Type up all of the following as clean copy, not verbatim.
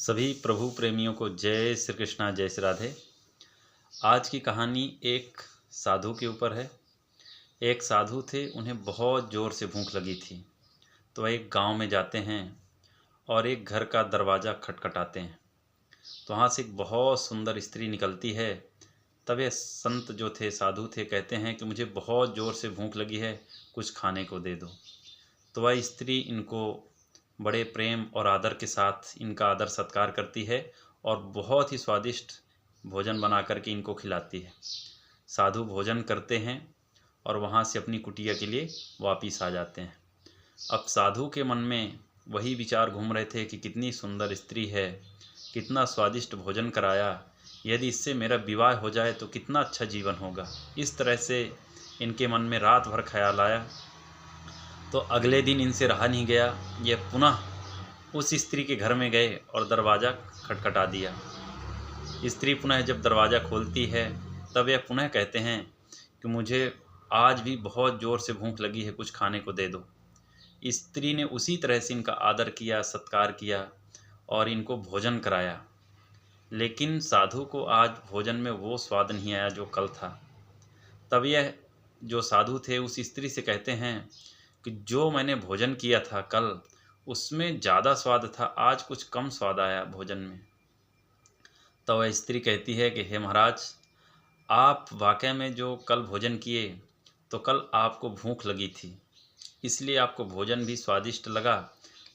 सभी प्रभु प्रेमियों को जय श्री कृष्णा, जय श्री राधे। आज की कहानी एक साधु के ऊपर है। एक साधु थे, उन्हें बहुत ज़ोर से भूख लगी थी। तो वह एक गांव में जाते हैं और एक घर का दरवाज़ा खटखटाते हैं। तो वहाँ से एक बहुत सुंदर स्त्री निकलती है। तब ये संत जो थे, साधु थे, कहते हैं कि मुझे बहुत ज़ोर से भूख लगी है, कुछ खाने को दे दो। तो वह स्त्री इनको बड़े प्रेम और आदर के साथ इनका आदर सत्कार करती है और बहुत ही स्वादिष्ट भोजन बना करके इनको खिलाती है। साधु भोजन करते हैं और वहाँ से अपनी कुटिया के लिए वापिस आ जाते हैं। अब साधु के मन में वही विचार घूम रहे थे कि कितनी सुंदर स्त्री है, कितना स्वादिष्ट भोजन कराया, यदि इससे मेरा विवाह हो जाए तो कितना अच्छा जीवन होगा। इस तरह से इनके मन में रात भर ख्याल आया। तो अगले दिन इनसे रहा नहीं गया, ये पुनः उस स्त्री के घर में गए और दरवाज़ा खटखटा दिया। स्त्री पुनः जब दरवाज़ा खोलती है तब यह पुनः कहते हैं कि मुझे आज भी बहुत ज़ोर से भूख लगी है, कुछ खाने को दे दो। स्त्री ने उसी तरह से इनका आदर किया, सत्कार किया और इनको भोजन कराया। लेकिन साधु को आज भोजन में वो स्वाद नहीं आया जो कल था। तब यह जो साधु थे उस स्त्री से कहते हैं कि जो मैंने भोजन किया था कल, उसमें ज़्यादा स्वाद था, आज कुछ कम स्वाद आया भोजन में। तो वह स्त्री कहती है कि हे महाराज, आप वाकई में जो कल भोजन किए तो कल आपको भूख लगी थी, इसलिए आपको भोजन भी स्वादिष्ट लगा।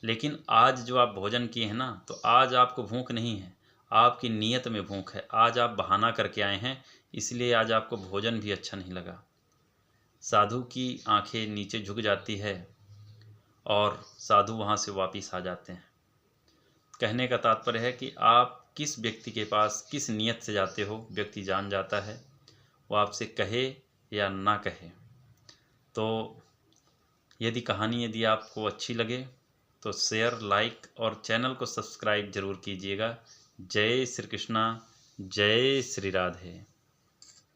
लेकिन आज जो आप भोजन किए हैं ना, तो आज आपको भूख नहीं है, आपकी नीयत में भूख है। आज आप बहाना करके आए हैं, इसलिए आज आपको भोजन भी अच्छा नहीं लगा। साधु की आंखें नीचे झुक जाती है और साधु वहाँ से वापिस आ जाते हैं। कहने का तात्पर्य है कि आप किस व्यक्ति के पास किस नीयत से जाते हो, व्यक्ति जान जाता है, वो आपसे कहे या ना कहे। तो यदि आपको अच्छी लगे तो शेयर, लाइक और चैनल को सब्सक्राइब ज़रूर कीजिएगा। जय श्री कृष्णा, जय श्री राधे।